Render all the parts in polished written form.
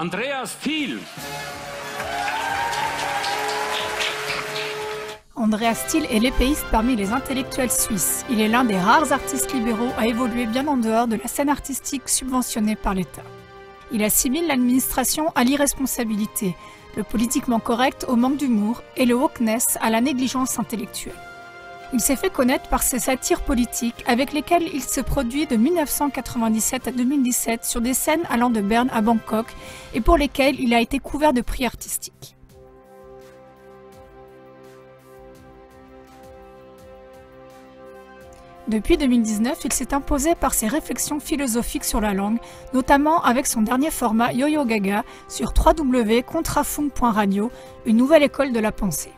Andreas Thiel. Andreas Thiel est l'épéiste parmi les intellectuels suisses. Il est l'un des rares artistes libéraux à évoluer bien en dehors de la scène artistique subventionnée par l'État. Il assimile l'administration à l'irresponsabilité, le politiquement correct au manque d'humour et le wokeness à la négligence intellectuelle. Il s'est fait connaître par ses satires politiques avec lesquelles il se produit de 1997 à 2017 sur des scènes allant de Berne à Bangkok et pour lesquelles il a été couvert de prix artistiques. Depuis 2019, il s'est imposé par ses réflexions philosophiques sur la langue, notamment avec son dernier format Yo-Yo Gaga sur www.contrafunk.radio, une nouvelle école de la pensée.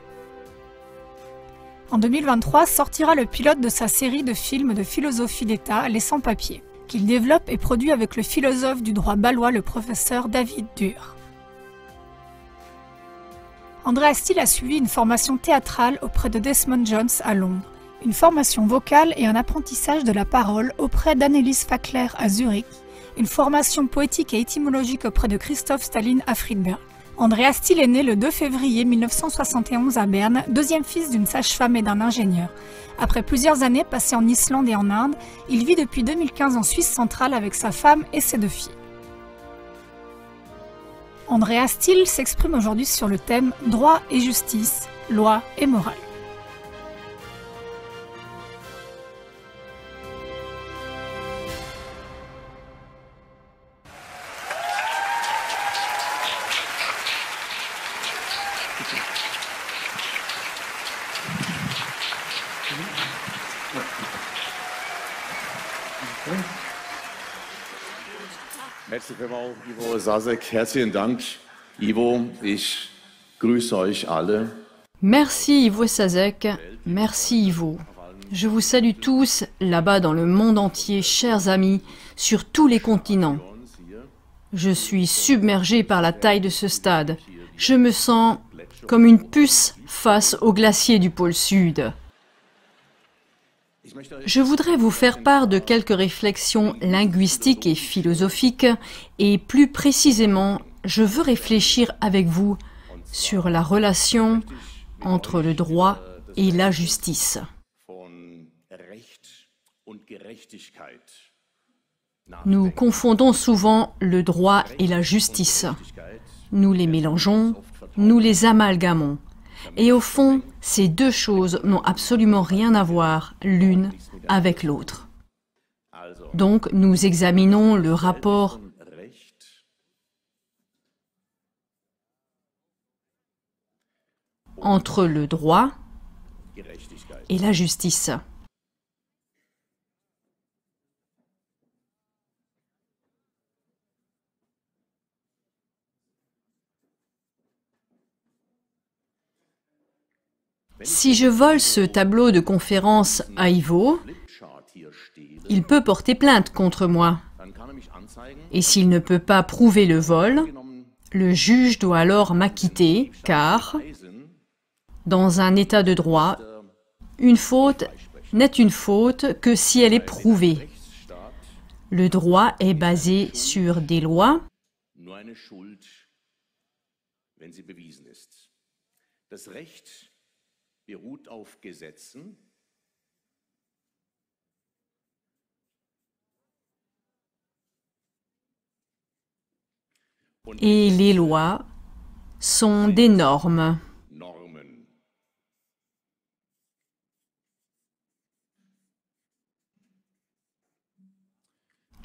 En 2023 sortira le pilote de sa série de films de philosophie d'État, Les Sans-Papiers, qu'il développe et produit avec le philosophe du droit bâlois, le professeur David Dur. Andreas Thiel a suivi une formation théâtrale auprès de Desmond Jones à Londres, une formation vocale et un apprentissage de la parole auprès d'Annelies Fackler à Zurich, une formation poétique et étymologique auprès de Christoph Stalin à Friedberg. Andreas Thiel est né le 2 février 1971 à Berne, deuxième fils d'une sage-femme et d'un ingénieur. Après plusieurs années passées en Islande et en Inde, il vit depuis 2015 en Suisse centrale avec sa femme et ses 2 filles. Andreas Thiel s'exprime aujourd'hui sur le thème « Droit et justice, loi et morale ». Herzlich willkommen, Ivo Sasek. Herzlichen Dank, Ivo. Ich grüße euch alle. Merci Ivo Sasek, merci Ivo. Je vous salue tous, là-bas dans le monde entier, chers amis, sur tous les continents. Je suis submergé par la taille de ce stade. Je me sens comme une puce face au glacier du pôle Sud. Je voudrais vous faire part de quelques réflexions linguistiques et philosophiques, et plus précisément, je veux réfléchir avec vous sur la relation entre le droit et la justice. Nous confondons souvent le droit et la justice. Nous les mélangeons, nous les amalgamons. Et au fond, ces 2 choses n'ont absolument rien à voir l'une avec l'autre. Donc, nous examinons le rapport entre le droit et la justice. Si je vole ce tableau de conférence à Ivo, il peut porter plainte contre moi. Et s'il ne peut pas prouver le vol, le juge doit alors m'acquitter, car, dans un état de droit, une faute n'est une faute que si elle est prouvée. Le droit est basé sur des lois. Et les lois sont des normes.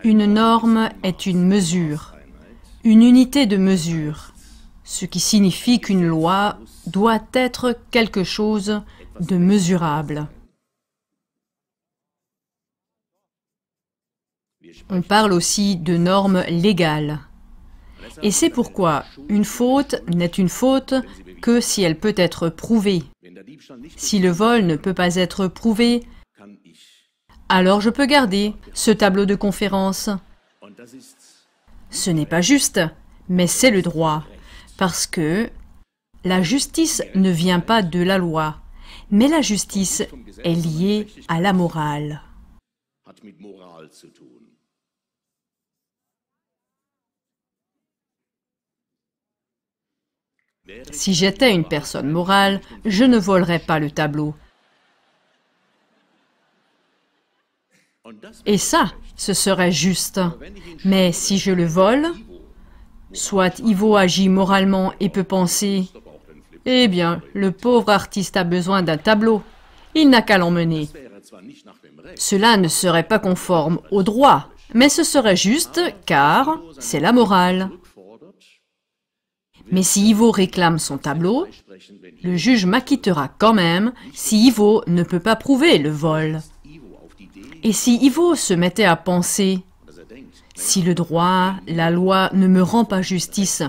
Une norme est une mesure, une unité de mesure, ce qui signifie qu'une loi doit être quelque chose de mesurable. On parle aussi de normes légales. Et c'est pourquoi une faute n'est une faute que si elle peut être prouvée. Si le vol ne peut pas être prouvé, alors je peux garder ce tableau de conférence. Ce n'est pas juste, mais c'est le droit, parce que la justice ne vient pas de la loi, mais la justice est liée à la morale. Si j'étais une personne morale, je ne volerais pas le tableau. Et ça, ce serait juste. Mais si je le vole, soit Ivo agit moralement et peut penser « Eh bien, le pauvre artiste a besoin d'un tableau, il n'a qu'à l'emmener. » Cela ne serait pas conforme au droit, mais ce serait juste car c'est la morale. Mais si Ivo réclame son tableau, le juge m'acquittera quand même si Ivo ne peut pas prouver le vol. Et si Ivo se mettait à penser « Si le droit, la loi ne me rend pas justice,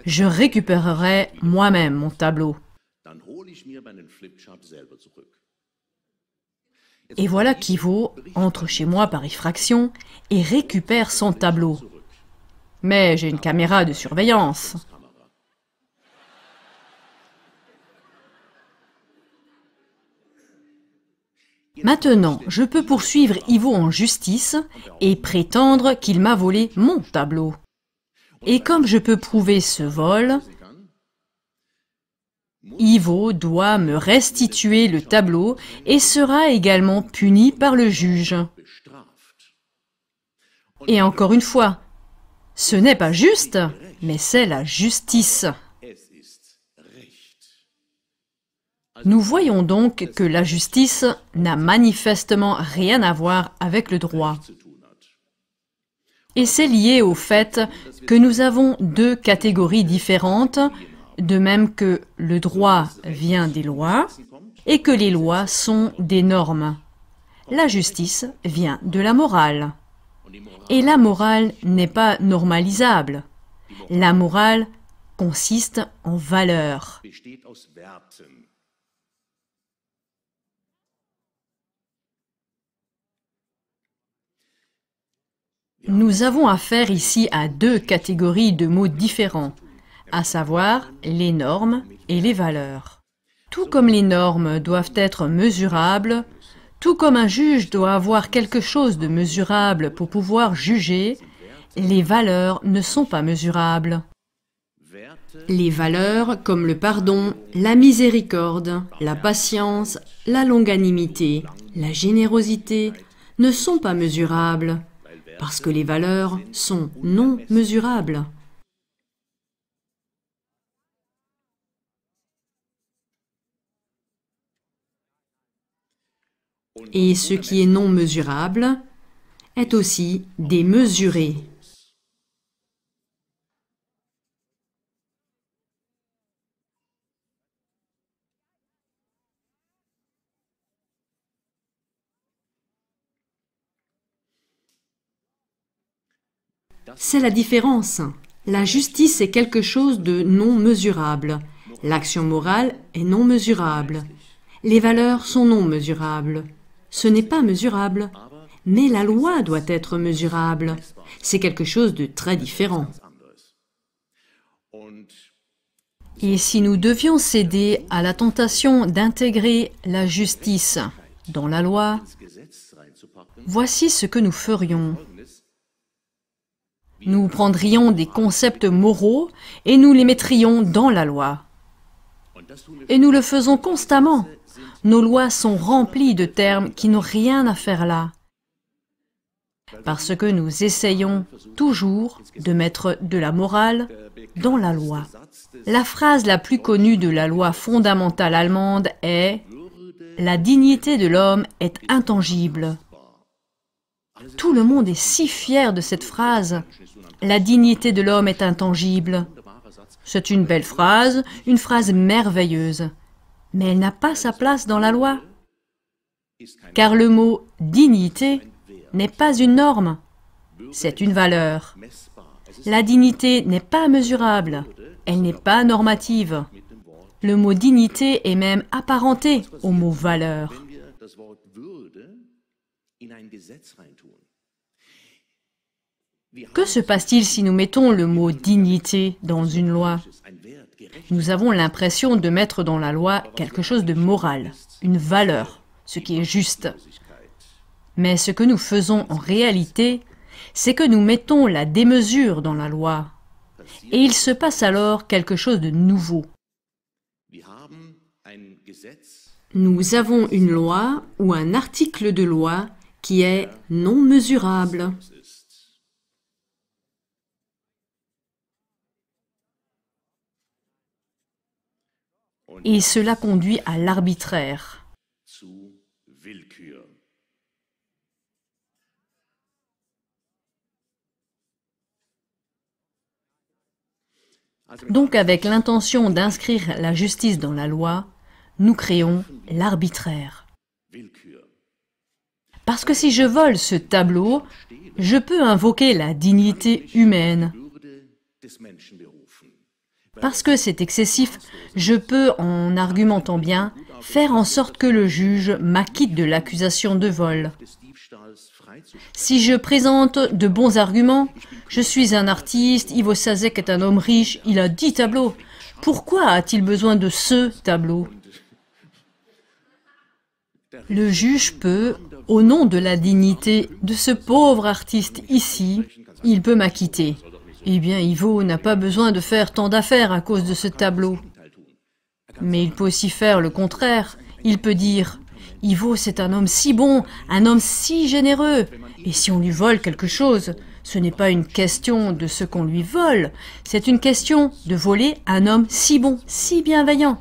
je récupérerai moi-même mon tableau. » Et voilà qu'Ivo entre chez moi par effraction et récupère son tableau. Mais j'ai une caméra de surveillance. Maintenant, je peux poursuivre Ivo en justice et prétendre qu'il m'a volé mon tableau. Et comme je peux prouver ce vol, Ivo doit me restituer le tableau et sera également puni par le juge. Et encore une fois, ce n'est pas juste, mais c'est la justice. Nous voyons donc que la justice n'a manifestement rien à voir avec le droit. Et c'est lié au fait que nous avons deux catégories différentes, de même que le droit vient des lois et que les lois sont des normes. La justice vient de la morale. Et la morale n'est pas normalisable. La morale consiste en valeurs. Nous avons affaire ici à deux catégories de mots différents, à savoir les normes et les valeurs. Tout comme les normes doivent être mesurables, tout comme un juge doit avoir quelque chose de mesurable pour pouvoir juger, les valeurs ne sont pas mesurables. Les valeurs comme le pardon, la miséricorde, la patience, la longanimité, la générosité ne sont pas mesurables, parce que les valeurs sont non mesurables. Et ce qui est non mesurable est aussi démesuré. C'est la différence. La justice est quelque chose de non mesurable. L'action morale est non mesurable. Les valeurs sont non mesurables. Ce n'est pas mesurable. Mais la loi doit être mesurable. C'est quelque chose de très différent. Et si nous devions céder à la tentation d'intégrer la justice dans la loi, voici ce que nous ferions. Nous prendrions des concepts moraux et nous les mettrions dans la loi. Et nous le faisons constamment. Nos lois sont remplies de termes qui n'ont rien à faire là. Parce que nous essayons toujours de mettre de la morale dans la loi. La phrase la plus connue de la loi fondamentale allemande est « La dignité de l'homme est intangible ». Tout le monde est si fier de cette phrase. La dignité de l'homme est intangible. C'est une belle phrase, une phrase merveilleuse. Mais elle n'a pas sa place dans la loi. Car le mot « dignité » n'est pas une norme, c'est une valeur. La dignité n'est pas mesurable, elle n'est pas normative. Le mot « dignité » est même apparenté au mot « valeur ». Que se passe-t-il si nous mettons le mot « dignité » dans une loi? Nous avons l'impression de mettre dans la loi quelque chose de moral, une valeur, ce qui est juste. Mais ce que nous faisons en réalité, c'est que nous mettons la démesure dans la loi. Et il se passe alors quelque chose de nouveau. Nous avons une loi ou un article de loi qui est non mesurable. Et cela conduit à l'arbitraire. Donc, avec l'intention d'inscrire la justice dans la loi, nous créons l'arbitraire. Parce que si je vole ce tableau, je peux invoquer la dignité humaine. Parce que c'est excessif, je peux, en argumentant bien, faire en sorte que le juge m'acquitte de l'accusation de vol. Si je présente de bons arguments, je suis un artiste, Ivo Sasek est un homme riche, il a 10 tableaux. Pourquoi a-t-il besoin de ce tableau? Le juge peut, au nom de la dignité de ce pauvre artiste ici, il peut m'acquitter. Eh bien, Ivo n'a pas besoin de faire tant d'affaires à cause de ce tableau. Mais il peut aussi faire le contraire. Il peut dire « Ivo, c'est un homme si bon, un homme si généreux. Et si on lui vole quelque chose, ce n'est pas une question de ce qu'on lui vole, c'est une question de voler un homme si bon, si bienveillant. »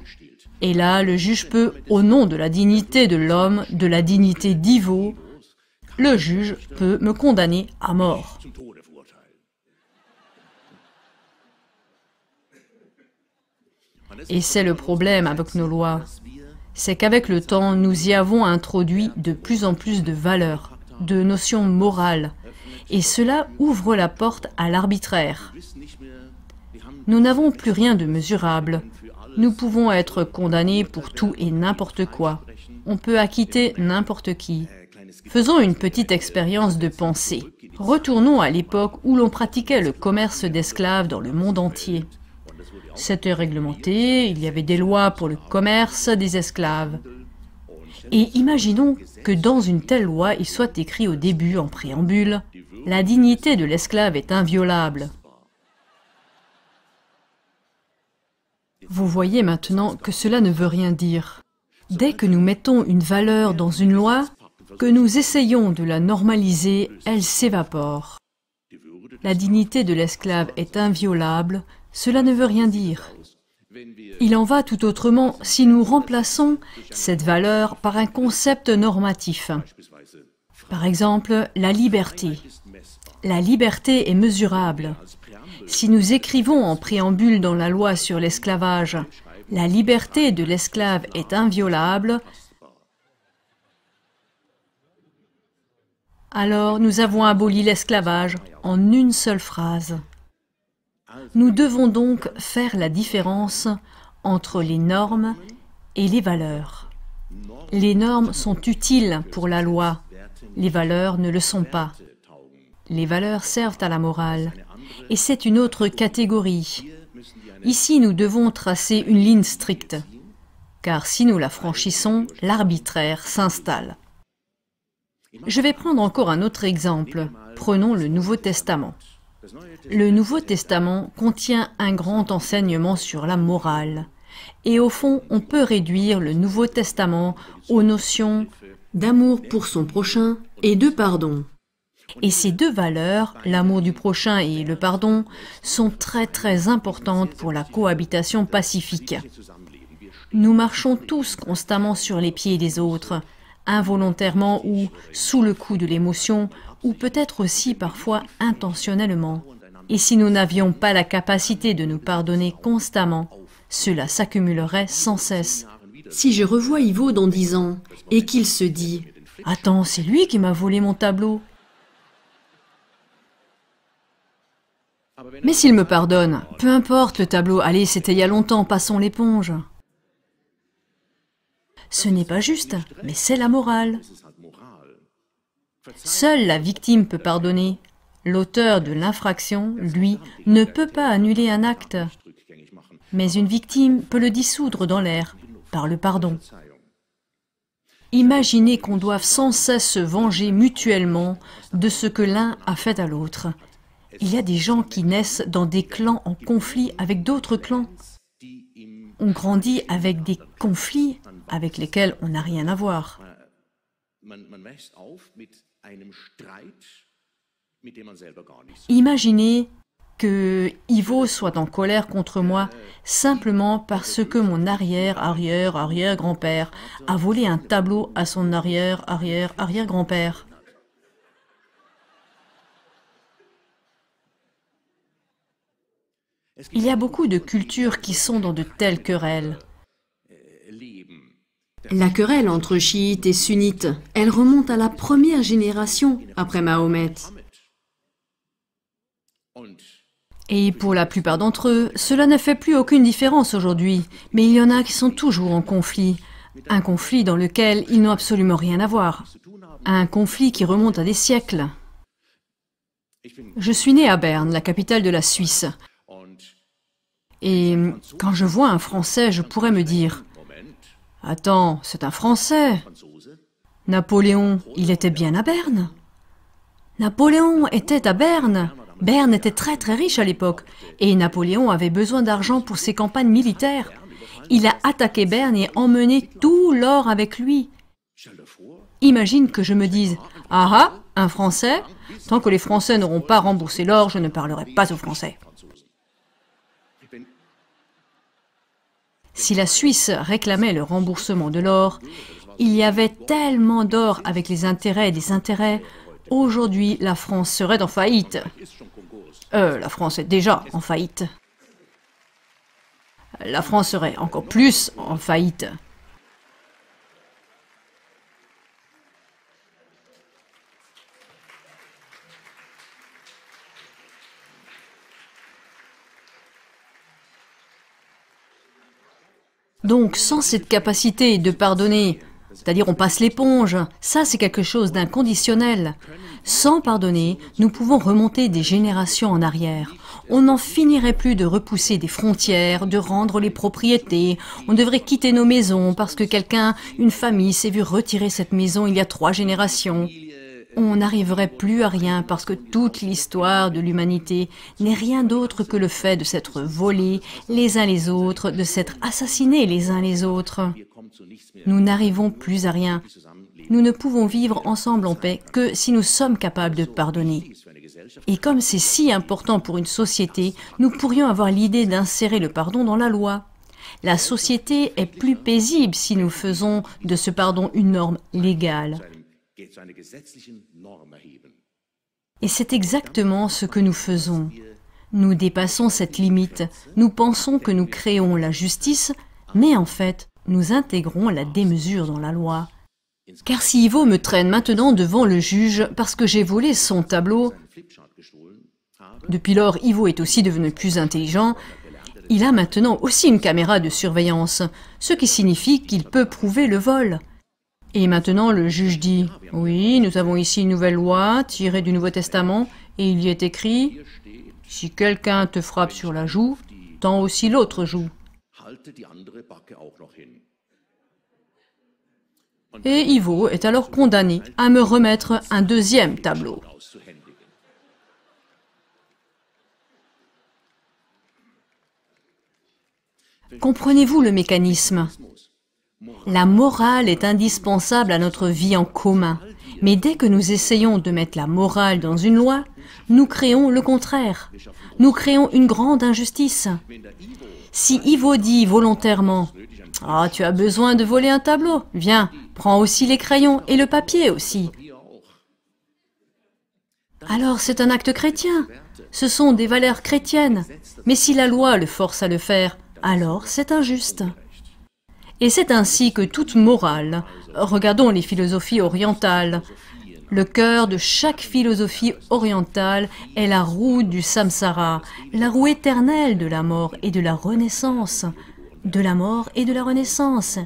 Et là, le juge peut, au nom de la dignité de l'homme, de la dignité d'Ivo, le juge peut me condamner à mort. Et c'est le problème avec nos lois. C'est qu'avec le temps, nous y avons introduit de plus en plus de valeurs, de notions morales. Et cela ouvre la porte à l'arbitraire. Nous n'avons plus rien de mesurable. Nous pouvons être condamnés pour tout et n'importe quoi. On peut acquitter n'importe qui. Faisons une petite expérience de pensée. Retournons à l'époque où l'on pratiquait le commerce d'esclaves dans le monde entier. C'était réglementé, il y avait des lois pour le commerce des esclaves. Et imaginons que dans une telle loi, il soit écrit au début, en préambule, « La dignité de l'esclave est inviolable ». Vous voyez maintenant que cela ne veut rien dire. Dès que nous mettons une valeur dans une loi, que nous essayons de la normaliser, elle s'évapore. La dignité de l'esclave est inviolable, cela ne veut rien dire. Il en va tout autrement si nous remplaçons cette valeur par un concept normatif. Par exemple, la liberté. La liberté est mesurable. Si nous écrivons en préambule dans la loi sur l'esclavage, la liberté de l'esclave est inviolable, alors nous avons aboli l'esclavage en une seule phrase. Nous devons donc faire la différence entre les normes et les valeurs. Les normes sont utiles pour la loi, les valeurs ne le sont pas. Les valeurs servent à la morale, et c'est une autre catégorie. Ici, nous devons tracer une ligne stricte, car si nous la franchissons, l'arbitraire s'installe. Je vais prendre encore un autre exemple. Prenons le Nouveau Testament. Le Nouveau Testament contient un grand enseignement sur la morale. Et au fond, on peut réduire le Nouveau Testament aux notions d'amour pour son prochain et de pardon. Et ces deux valeurs, l'amour du prochain et le pardon, sont très importantes pour la cohabitation pacifique. Nous marchons tous constamment sur les pieds des autres, involontairement ou sous le coup de l'émotion, ou peut-être aussi parfois intentionnellement. Et si nous n'avions pas la capacité de nous pardonner constamment, cela s'accumulerait sans cesse. Si je revois Ivo dans 10 ans et qu'il se dit « Attends, c'est lui qui m'a volé mon tableau !» Mais s'il me pardonne, peu importe le tableau, allez, c'était il y a longtemps, passons l'éponge. Ce n'est pas juste, mais c'est la morale. Seule la victime peut pardonner. L'auteur de l'infraction, lui, ne peut pas annuler un acte. Mais une victime peut le dissoudre dans l'air, par le pardon. Imaginez qu'on doive sans cesse se venger mutuellement de ce que l'un a fait à l'autre. Il y a des gens qui naissent dans des clans en conflit avec d'autres clans. On grandit avec des conflits avec lesquels on n'a rien à voir. Imaginez que Ivo soit en colère contre moi simplement parce que mon arrière-arrière-arrière-grand-père a volé un tableau à son arrière-arrière-arrière-grand-père. Il y a beaucoup de cultures qui sont dans de telles querelles. La querelle entre chiites et sunnites, elle remonte à la première génération après Mahomet. Et pour la plupart d'entre eux, cela ne fait plus aucune différence aujourd'hui. Mais il y en a qui sont toujours en conflit. Un conflit dans lequel ils n'ont absolument rien à voir. Un conflit qui remonte à des siècles. Je suis né à Berne, la capitale de la Suisse. Et quand je vois un Français, je pourrais me dire « Attends, c'est un Français. Napoléon, il était bien à Berne. Napoléon était à Berne. Berne était très très riche à l'époque. Et Napoléon avait besoin d'argent pour ses campagnes militaires. Il a attaqué Berne et emmené tout l'or avec lui. Imagine que je me dise « Ah ah, un Français? Tant que les Français n'auront pas remboursé l'or, je ne parlerai pas aux Français. » Si la Suisse réclamait le remboursement de l'or, il y avait tellement d'or avec les intérêts et des intérêts, aujourd'hui la France serait en faillite. La France est déjà en faillite. La France serait encore plus en faillite. Donc, sans cette capacité de pardonner, c'est-à-dire on passe l'éponge, ça c'est quelque chose d'inconditionnel. Sans pardonner, nous pouvons remonter des générations en arrière. On n'en finirait plus de repousser des frontières, de rendre les propriétés. On devrait quitter nos maisons parce que quelqu'un, une famille, s'est vu retirer cette maison il y a 3 générations. On n'arriverait plus à rien parce que toute l'histoire de l'humanité n'est rien d'autre que le fait de s'être volés les uns les autres, de s'être assassinés les uns les autres. Nous n'arrivons plus à rien. Nous ne pouvons vivre ensemble en paix que si nous sommes capables de pardonner. Et comme c'est si important pour une société, nous pourrions avoir l'idée d'insérer le pardon dans la loi. La société est plus paisible si nous faisons de ce pardon une norme légale. Et c'est exactement ce que nous faisons. Nous dépassons cette limite. Nous pensons que nous créons la justice, mais en fait, nous intégrons la démesure dans la loi. Car si Ivo me traîne maintenant devant le juge parce que j'ai volé son tableau, depuis lors Ivo est aussi devenu plus intelligent, il a maintenant aussi une caméra de surveillance, ce qui signifie qu'il peut prouver le vol. Et maintenant le juge dit « Oui, nous avons ici une nouvelle loi tirée du Nouveau Testament et il y est écrit « Si quelqu'un te frappe sur la joue, tends aussi l'autre joue. » Et Ivo est alors condamné à me remettre un deuxième tableau. Comprenez-vous le mécanisme? La morale est indispensable à notre vie en commun. Mais dès que nous essayons de mettre la morale dans une loi, nous créons le contraire. Nous créons une grande injustice. Si Ivo dit volontairement « Ah, tu as besoin de voler un tableau, viens, prends aussi les crayons et le papier aussi. » Alors c'est un acte chrétien. Ce sont des valeurs chrétiennes. Mais si la loi le force à le faire, alors c'est injuste. Et c'est ainsi que toute morale, regardons les philosophies orientales, le cœur de chaque philosophie orientale est la roue du samsara, la roue éternelle de la mort et de la renaissance. De la mort et de la renaissance.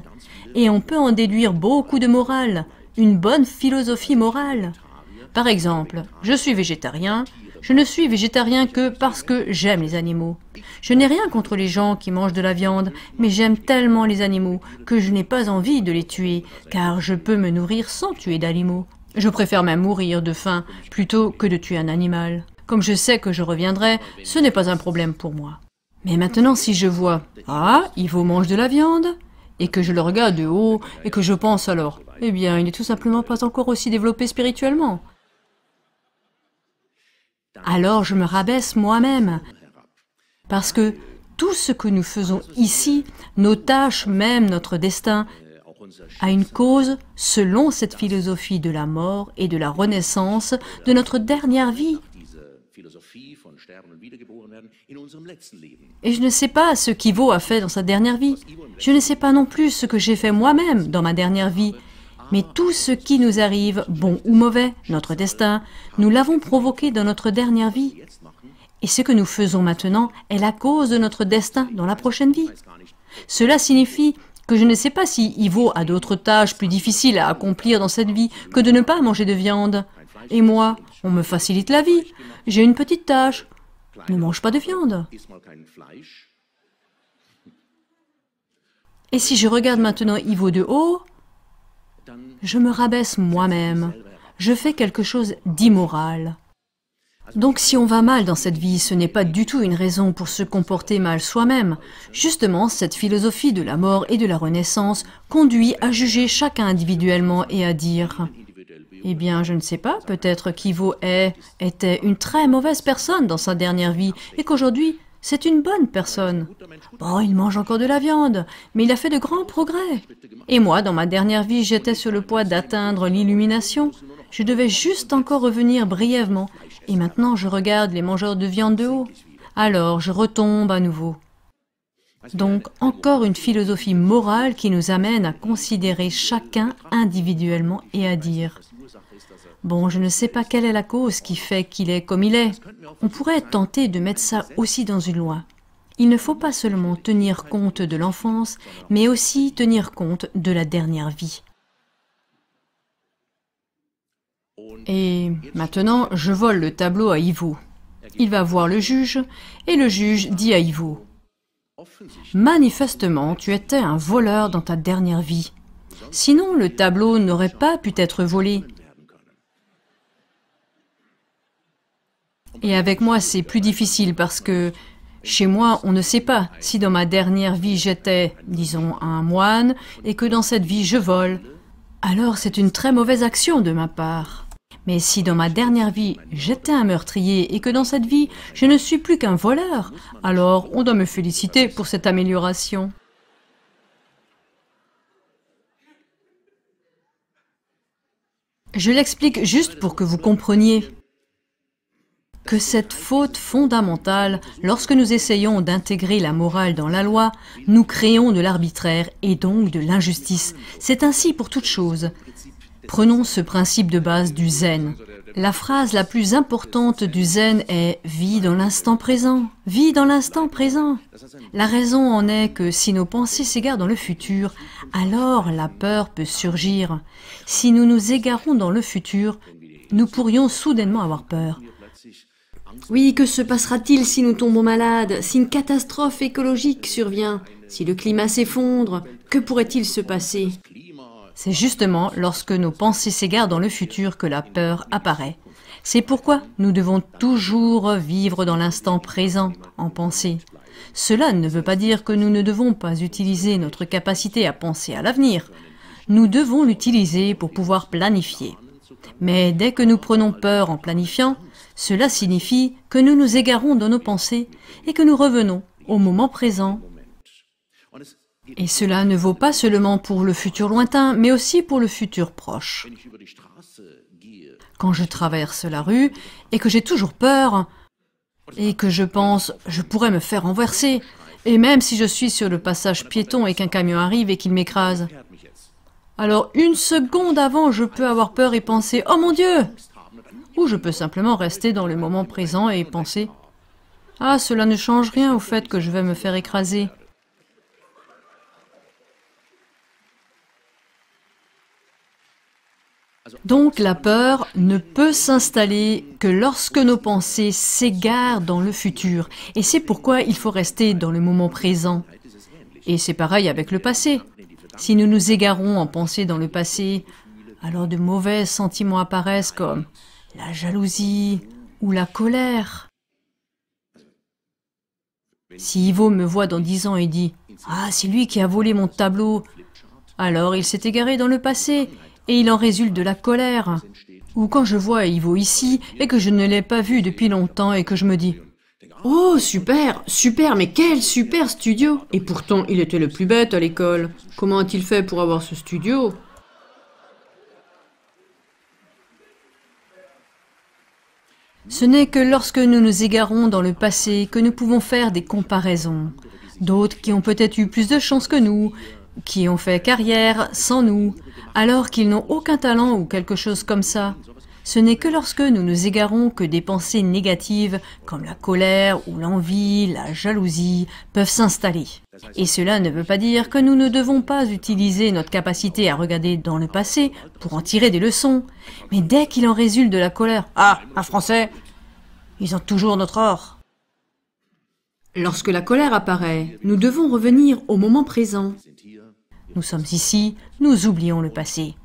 Et on peut en déduire beaucoup de morale, une bonne philosophie morale. Par exemple, je suis végétarien, je ne suis végétarien que parce que j'aime les animaux. Je n'ai rien contre les gens qui mangent de la viande, mais j'aime tellement les animaux que je n'ai pas envie de les tuer, car je peux me nourrir sans tuer d'animaux. Je préfère même mourir de faim plutôt que de tuer un animal. Comme je sais que je reviendrai, ce n'est pas un problème pour moi. Mais maintenant, si je vois « Ah, Ivo mange de la viande » et que je le regarde de haut et que je pense alors « Eh bien, il n'est tout simplement pas encore aussi développé spirituellement. » Alors je me rabaisse moi-même. Parce que tout ce que nous faisons ici, nos tâches, même notre destin, a une cause selon cette philosophie de la mort et de la renaissance de notre dernière vie. Et je ne sais pas ce qu'Ivo a fait dans sa dernière vie. Je ne sais pas non plus ce que j'ai fait moi-même dans ma dernière vie. Mais tout ce qui nous arrive, bon ou mauvais, notre destin, nous l'avons provoqué dans notre dernière vie. Et ce que nous faisons maintenant est la cause de notre destin dans la prochaine vie. Cela signifie que je ne sais pas si Ivo a d'autres tâches plus difficiles à accomplir dans cette vie que de ne pas manger de viande. Et moi, on me facilite la vie. J'ai une petite tâche. Ne mange pas de viande. Et si je regarde maintenant Ivo de haut, je me rabaisse moi-même. Je fais quelque chose d'immoral. Donc si on va mal dans cette vie, ce n'est pas du tout une raison pour se comporter mal soi-même. Justement, cette philosophie de la mort et de la renaissance conduit à juger chacun individuellement et à dire « Eh bien, je ne sais pas, peut-être qu'Ivo était une très mauvaise personne dans sa dernière vie et qu'aujourd'hui, c'est une bonne personne. Bon, il mange encore de la viande, mais il a fait de grands progrès. Et moi, dans ma dernière vie, j'étais sur le point d'atteindre l'illumination. Je devais juste encore revenir brièvement. Et maintenant, je regarde les mangeurs de viande de haut. Alors, je retombe à nouveau. Donc, encore une philosophie morale qui nous amène à considérer chacun individuellement et à dire « Bon, je ne sais pas quelle est la cause qui fait qu'il est comme il est. » On pourrait être tenté de mettre ça aussi dans une loi. Il ne faut pas seulement tenir compte de l'enfance, mais aussi tenir compte de la dernière vie. Et maintenant, je vole le tableau à Ivo. Il va voir le juge, et le juge dit à Ivo « Manifestement, tu étais un voleur dans ta dernière vie. Sinon, le tableau n'aurait pas pu être volé. » Et avec moi, c'est plus difficile parce que chez moi, on ne sait pas si dans ma dernière vie j'étais, disons, un moine, et que dans cette vie je vole. Alors c'est une très mauvaise action de ma part. Mais si dans ma dernière vie j'étais un meurtrier et que dans cette vie je ne suis plus qu'un voleur, alors on doit me féliciter pour cette amélioration. Je l'explique juste pour que vous compreniez que cette faute fondamentale, lorsque nous essayons d'intégrer la morale dans la loi, nous créons de l'arbitraire et donc de l'injustice. C'est ainsi pour toute chose. Prenons ce principe de base du zen. La phrase la plus importante du zen est « vis dans l'instant présent ». Vis dans l'instant présent. La raison en est que si nos pensées s'égarent dans le futur, alors la peur peut surgir. Si nous nous égarons dans le futur, nous pourrions soudainement avoir peur. Oui, que se passera-t-il si nous tombons malades, si une catastrophe écologique survient, si le climat s'effondre, que pourrait-il se passer? C'est justement lorsque nos pensées s'égarent dans le futur que la peur apparaît. C'est pourquoi nous devons toujours vivre dans l'instant présent, en pensée. Cela ne veut pas dire que nous ne devons pas utiliser notre capacité à penser à l'avenir. Nous devons l'utiliser pour pouvoir planifier. Mais dès que nous prenons peur en planifiant, cela signifie que nous nous égarons dans nos pensées et que nous revenons au moment présent. Et cela ne vaut pas seulement pour le futur lointain, mais aussi pour le futur proche. Quand je traverse la rue et que j'ai toujours peur, et que je pense « je pourrais me faire renverser », et même si je suis sur le passage piéton et qu'un camion arrive et qu'il m'écrase, alors une seconde avant, je peux avoir peur et penser « oh mon Dieu !» Ou je peux simplement rester dans le moment présent et penser « ah, cela ne change rien au fait que je vais me faire écraser ». Donc la peur ne peut s'installer que lorsque nos pensées s'égarent dans le futur. Et c'est pourquoi il faut rester dans le moment présent. Et c'est pareil avec le passé. Si nous nous égarons en pensée dans le passé, alors de mauvais sentiments apparaissent comme la jalousie, ou la colère. Si Ivo me voit dans 10 ans et dit « Ah, c'est lui qui a volé mon tableau », alors il s'est égaré dans le passé et il en résulte de la colère. Ou quand je vois Ivo ici et que je ne l'ai pas vu depuis longtemps et que je me dis « Oh, super, super, mais quel super studio ! Et pourtant, il était le plus bête à l'école. Comment a-t-il fait pour avoir ce studio ?» Ce n'est que lorsque nous nous égarons dans le passé que nous pouvons faire des comparaisons. D'autres qui ont peut-être eu plus de chance que nous, qui ont fait carrière sans nous, alors qu'ils n'ont aucun talent ou quelque chose comme ça. Ce n'est que lorsque nous nous égarons que des pensées négatives, comme la colère ou l'envie, la jalousie, peuvent s'installer. Et cela ne veut pas dire que nous ne devons pas utiliser notre capacité à regarder dans le passé pour en tirer des leçons. Mais dès qu'il en résulte de la colère, « Ah, un Français, ils ont toujours notre or !» Lorsque la colère apparaît, nous devons revenir au moment présent. Nous sommes ici, nous oublions le passé.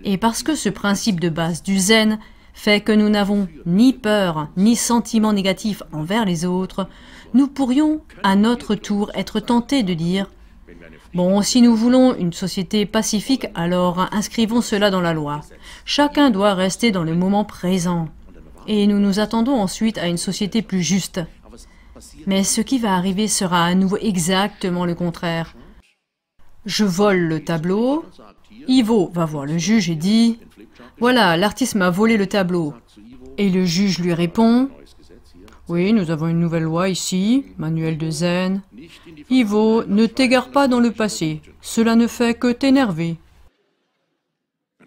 Et parce que ce principe de base du zen fait que nous n'avons ni peur ni sentiment négatif envers les autres, nous pourrions à notre tour être tentés de dire « Bon, si nous voulons une société pacifique, alors inscrivons cela dans la loi. Chacun doit rester dans le moment présent. Et nous nous attendons ensuite à une société plus juste. » Mais ce qui va arriver sera à nouveau exactement le contraire. Je vole le tableau, Ivo va voir le juge et dit « Voilà, l'artiste m'a volé le tableau. » Et le juge lui répond « Oui, nous avons une nouvelle loi ici, manuel de zen. Ivo, ne t'égare pas dans le passé, cela ne fait que t'énerver. »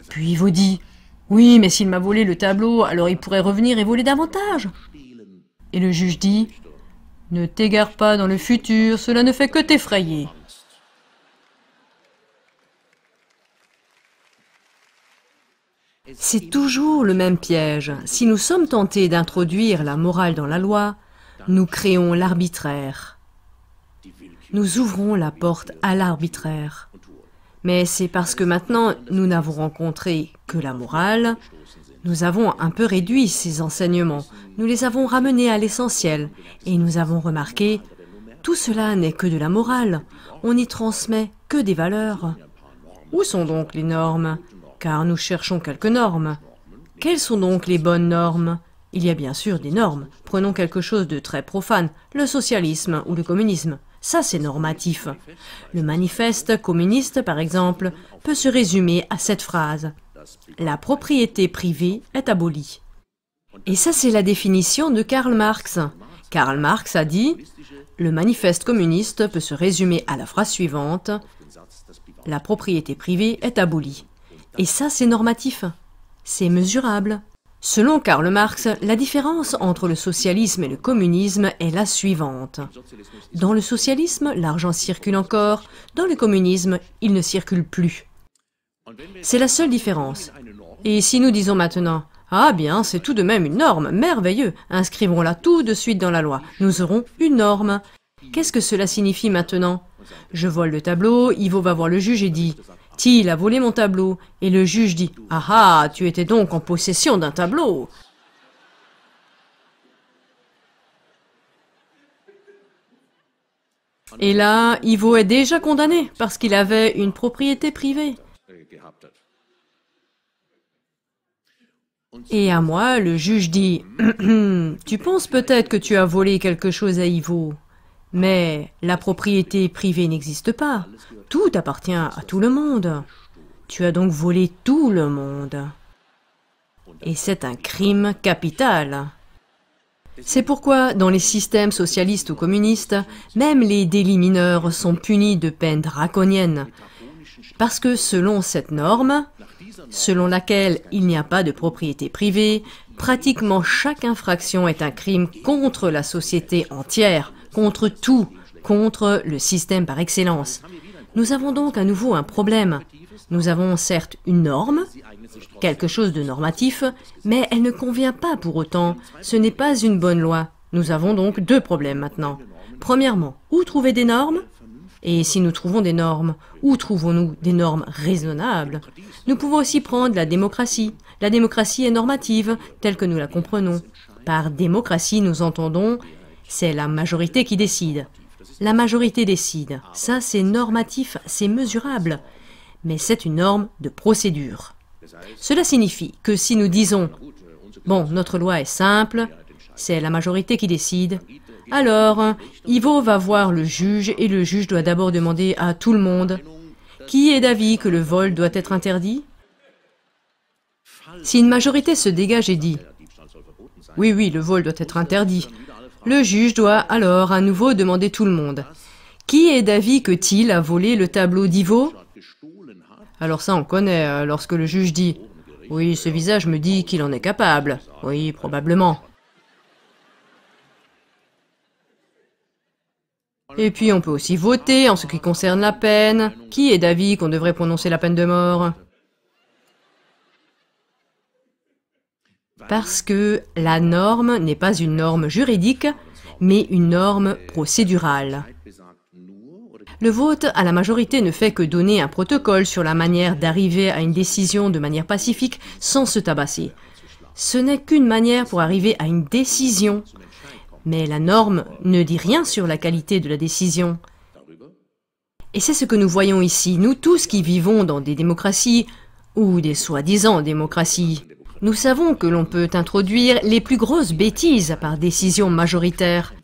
Puis Ivo dit « Oui, mais s'il m'a volé le tableau, alors il pourrait revenir et voler davantage. » Et le juge dit « Ne t'égare pas dans le futur, cela ne fait que t'effrayer. » C'est toujours le même piège. Si nous sommes tentés d'introduire la morale dans la loi, nous créons l'arbitraire. Nous ouvrons la porte à l'arbitraire. Mais c'est parce que maintenant, nous n'avons rencontré que la morale, nous avons un peu réduit ces enseignements, nous les avons ramenés à l'essentiel, et nous avons remarqué, tout cela n'est que de la morale, on n'y transmet que des valeurs. Où sont donc les normes ? Car nous cherchons quelques normes. Quelles sont donc les bonnes normes? Il y a bien sûr des normes. Prenons quelque chose de très profane, le socialisme ou le communisme. Ça, c'est normatif. Le manifeste communiste, par exemple, peut se résumer à cette phrase. La propriété privée est abolie. Et ça, c'est la définition de Karl Marx. Karl Marx a dit, le manifeste communiste peut se résumer à la phrase suivante. La propriété privée est abolie. Et ça, c'est normatif. C'est mesurable. Selon Karl Marx, la différence entre le socialisme et le communisme est la suivante. Dans le socialisme, l'argent circule encore. Dans le communisme, il ne circule plus. C'est la seule différence. Et si nous disons maintenant, ah bien, c'est tout de même une norme, merveilleux, inscrivons-la tout de suite dans la loi, nous aurons une norme. Qu'est-ce que cela signifie maintenant? Je vole le tableau, Ivo va voir le juge et dit « Til a volé mon tableau » et le juge dit « Ah ah, tu étais donc en possession d'un tableau !» Et là, Ivo est déjà condamné parce qu'il avait une propriété privée. Et à moi, le juge dit « Tu penses peut-être que tu as volé quelque chose à Ivo, mais la propriété privée n'existe pas. Tout appartient à tout le monde. Tu as donc volé tout le monde. Et c'est un crime capital. » C'est pourquoi, dans les systèmes socialistes ou communistes, même les délits mineurs sont punis de peines draconiennes. Parce que selon cette norme, selon laquelle il n'y a pas de propriété privée, pratiquement chaque infraction est un crime contre la société entière, contre tout, contre le système par excellence. Nous avons donc à nouveau un problème. Nous avons certes une norme, quelque chose de normatif, mais elle ne convient pas pour autant. Ce n'est pas une bonne loi. Nous avons donc deux problèmes maintenant. Premièrement, où trouver des normes? Et si nous trouvons des normes, où trouvons-nous des normes raisonnables? Nous pouvons aussi prendre la démocratie. La démocratie est normative, telle que nous la comprenons. Par démocratie, nous entendons, c'est la majorité qui décide. La majorité décide. Ça, c'est normatif, c'est mesurable. Mais c'est une norme de procédure. Cela signifie que si nous disons « Bon, notre loi est simple, c'est la majorité qui décide », alors Ivo va voir le juge et le juge doit d'abord demander à tout le monde « Qui est d'avis que le vol doit être interdit ?» Si une majorité se dégage et dit « Oui, oui, le vol doit être interdit », le juge doit alors à nouveau demander tout le monde « Qui est d'avis que Thiel a volé le tableau d'Ivo ?» Alors ça, on connaît, lorsque le juge dit « Oui, ce visage me dit qu'il en est capable. Oui, probablement. » Et puis on peut aussi voter en ce qui concerne la peine. Qui est d'avis qu'on devrait prononcer la peine de mort? Parce que la norme n'est pas une norme juridique, mais une norme procédurale. Le vote à la majorité ne fait que donner un protocole sur la manière d'arriver à une décision de manière pacifique sans se tabasser. Ce n'est qu'une manière pour arriver à une décision. Mais la norme ne dit rien sur la qualité de la décision. Et c'est ce que nous voyons ici, nous tous qui vivons dans des démocraties, ou des soi-disant démocraties. Nous savons que l'on peut introduire les plus grosses bêtises par décision majoritaire.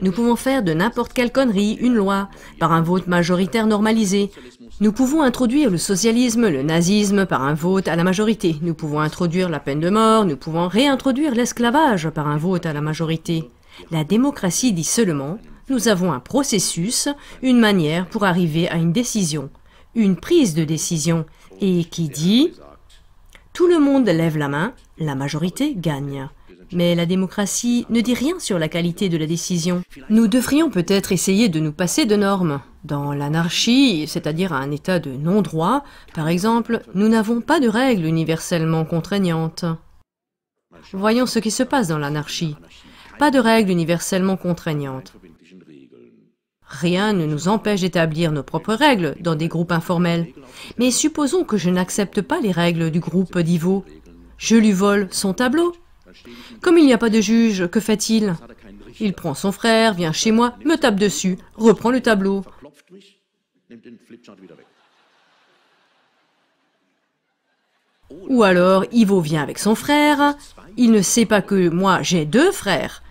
Nous pouvons faire de n'importe quelle connerie une loi, par un vote majoritaire normalisé. Nous pouvons introduire le socialisme, le nazisme par un vote à la majorité. Nous pouvons introduire la peine de mort, nous pouvons réintroduire l'esclavage par un vote à la majorité. La démocratie dit seulement, nous avons un processus, une manière pour arriver à une décision, une prise de décision, et qui dit, tout le monde lève la main, la majorité gagne. Mais la démocratie ne dit rien sur la qualité de la décision. Nous devrions peut-être essayer de nous passer de normes. Dans l'anarchie, c'est-à-dire un état de non-droit, par exemple, nous n'avons pas de règles universellement contraignantes. Voyons ce qui se passe dans l'anarchie. Pas de règles universellement contraignantes. Rien ne nous empêche d'établir nos propres règles dans des groupes informels. Mais supposons que je n'accepte pas les règles du groupe d'Ivo. Je lui vole son tableau. Comme il n'y a pas de juge, que fait-il? Il prend son frère, vient chez moi, me tape dessus, reprend le tableau. Ou alors, Ivo vient avec son frère, il ne sait pas que moi j'ai deux frères.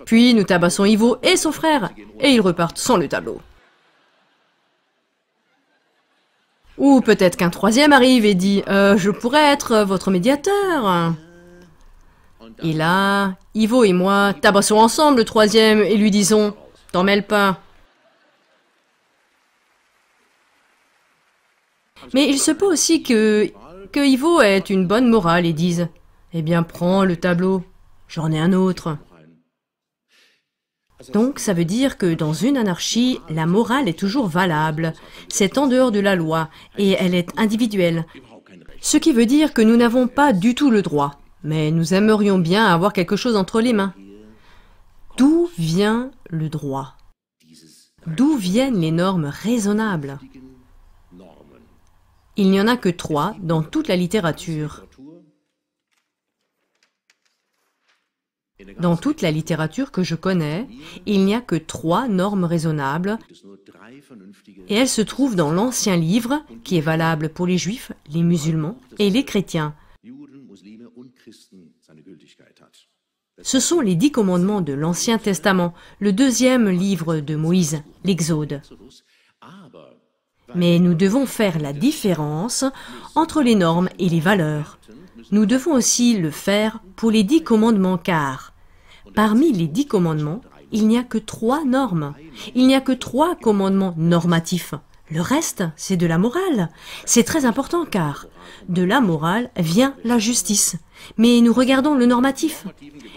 Puis nous tabassons Ivo et son frère, et ils repartent sans le tableau. Ou peut-être qu'un troisième arrive et dit « Je pourrais être votre médiateur. » Et là, Ivo et moi tabassons ensemble le troisième et lui disons « T'en mêles pas. » Mais il se peut aussi que Ivo ait une bonne morale et dise « Eh bien, prends le tableau, j'en ai un autre. » Donc, ça veut dire que dans une anarchie, la morale est toujours valable. C'est en dehors de la loi et elle est individuelle. Ce qui veut dire que nous n'avons pas du tout le droit, mais nous aimerions bien avoir quelque chose entre les mains. D'où vient le droit? D'où viennent les normes raisonnables? Il n'y en a que 3 dans toute la littérature. Dans toute la littérature que je connais, il n'y a que 3 normes raisonnables et elles se trouvent dans l'Ancien Livre, qui est valable pour les Juifs, les musulmans et les chrétiens. Ce sont les 10 commandements de l'Ancien Testament, le 2e livre de Moïse, l'Exode. Mais nous devons faire la différence entre les normes et les valeurs. Nous devons aussi le faire pour les 10 commandements car, parmi les 10 commandements, il n'y a que 3 normes. Il n'y a que 3 commandements normatifs. Le reste, c'est de la morale. C'est très important car de la morale vient la justice. Mais nous regardons le normatif.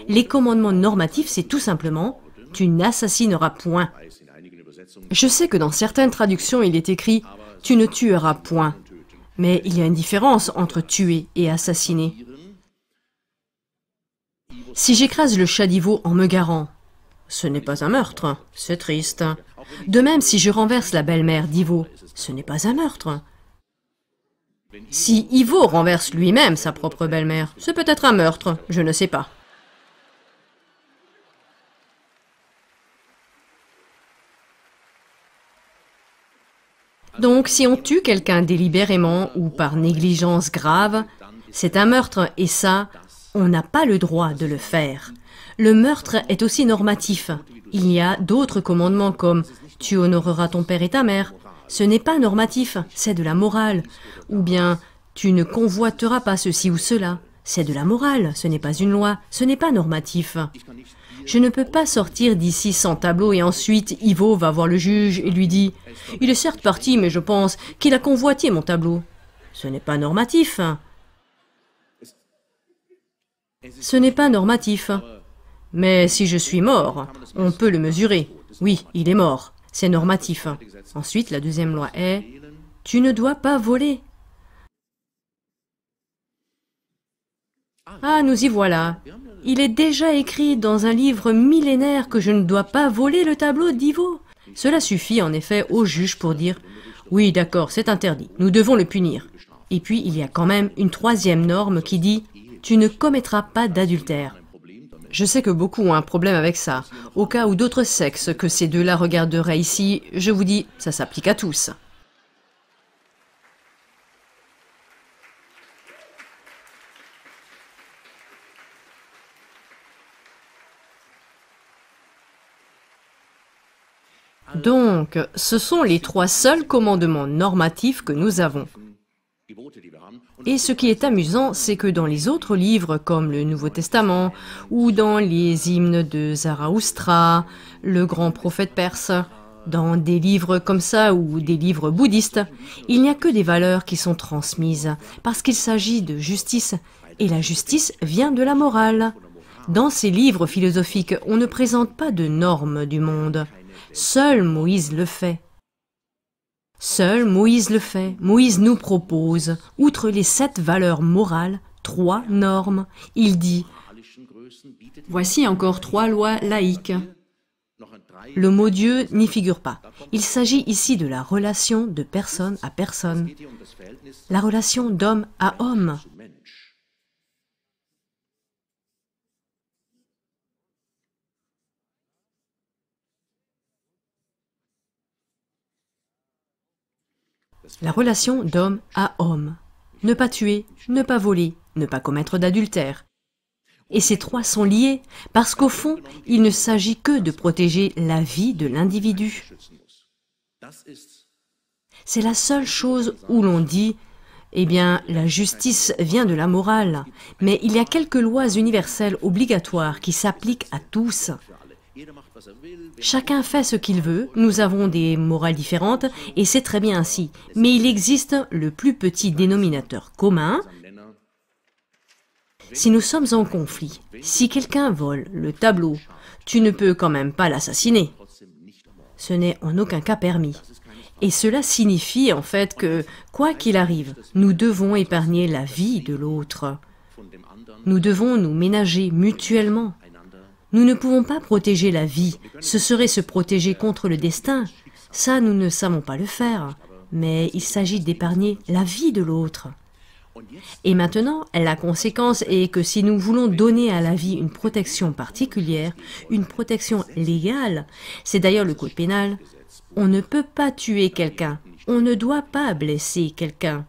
Les commandements normatifs, c'est tout simplement « tu n'assassineras point ». Je sais que dans certaines traductions, il est écrit « tu ne tueras point ». Mais il y a une différence entre tuer et assassiner. Si j'écrase le chat d'Ivo en me garant, ce n'est pas un meurtre, c'est triste. De même, si je renverse la belle-mère d'Ivo, ce n'est pas un meurtre. Si Ivo renverse lui-même sa propre belle-mère, c'est peut-être un meurtre, je ne sais pas. Donc, si on tue quelqu'un délibérément ou par négligence grave, c'est un meurtre et ça, on n'a pas le droit de le faire. Le meurtre est aussi normatif. Il y a d'autres commandements comme « tu honoreras ton père et ta mère ». Ce n'est pas normatif, c'est de la morale. Ou bien « tu ne convoiteras pas ceci ou cela ». C'est de la morale, ce n'est pas une loi, ce n'est pas normatif. Je ne peux pas sortir d'ici sans tableau et ensuite Ivo va voir le juge et lui dit « Il est certes parti, mais je pense qu'il a convoité mon tableau ». Ce n'est pas normatif. Ce n'est pas normatif. Mais si je suis mort, on peut le mesurer. Oui, il est mort. C'est normatif. Ensuite, la deuxième loi est « Tu ne dois pas voler ». Ah, nous y voilà. Il est déjà écrit dans un livre millénaire que je ne dois pas voler le tableau d'Ivo. Cela suffit en effet au juge pour dire « Oui, d'accord, c'est interdit, nous devons le punir ». Et puis, il y a quand même une troisième norme qui dit « Tu ne commettras pas d'adultère ». Je sais que beaucoup ont un problème avec ça. Au cas où d'autres sexes que ces deux-là regarderaient ici, je vous dis, ça s'applique à tous. Donc, ce sont les trois seuls commandements normatifs que nous avons. Et ce qui est amusant, c'est que dans les autres livres, comme le Nouveau Testament, ou dans les hymnes de Zarathustra, le grand prophète perse, dans des livres comme ça ou des livres bouddhistes, il n'y a que des valeurs qui sont transmises, parce qu'il s'agit de justice, et la justice vient de la morale. Dans ces livres philosophiques, on ne présente pas de normes du monde. Seul Moïse le fait. Seul Moïse le fait. Moïse nous propose, outre les 7 valeurs morales, 3 normes. Il dit « Voici encore 3 lois laïques ». Le mot Dieu n'y figure pas. Il s'agit ici de la relation de personne à personne, la relation d'homme à homme. La relation d'homme à homme. Ne pas tuer, ne pas voler, ne pas commettre d'adultère. Et ces 3 sont liés parce qu'au fond, il ne s'agit que de protéger la vie de l'individu. C'est la seule chose où l'on dit, eh bien, la justice vient de la morale, mais il y a quelques lois universelles obligatoires qui s'appliquent à tous. Chacun fait ce qu'il veut, nous avons des morales différentes, et c'est très bien ainsi. Mais il existe le plus petit dénominateur commun. Si nous sommes en conflit, si quelqu'un vole le tableau, tu ne peux quand même pas l'assassiner. Ce n'est en aucun cas permis. Et cela signifie en fait que, quoi qu'il arrive, nous devons épargner la vie de l'autre. Nous devons nous ménager mutuellement. Nous ne pouvons pas protéger la vie, ce serait se protéger contre le destin. Ça, nous ne savons pas le faire, mais il s'agit d'épargner la vie de l'autre. Et maintenant, la conséquence est que si nous voulons donner à la vie une protection particulière, une protection légale, c'est d'ailleurs le code pénal, on ne peut pas tuer quelqu'un, on ne doit pas blesser quelqu'un.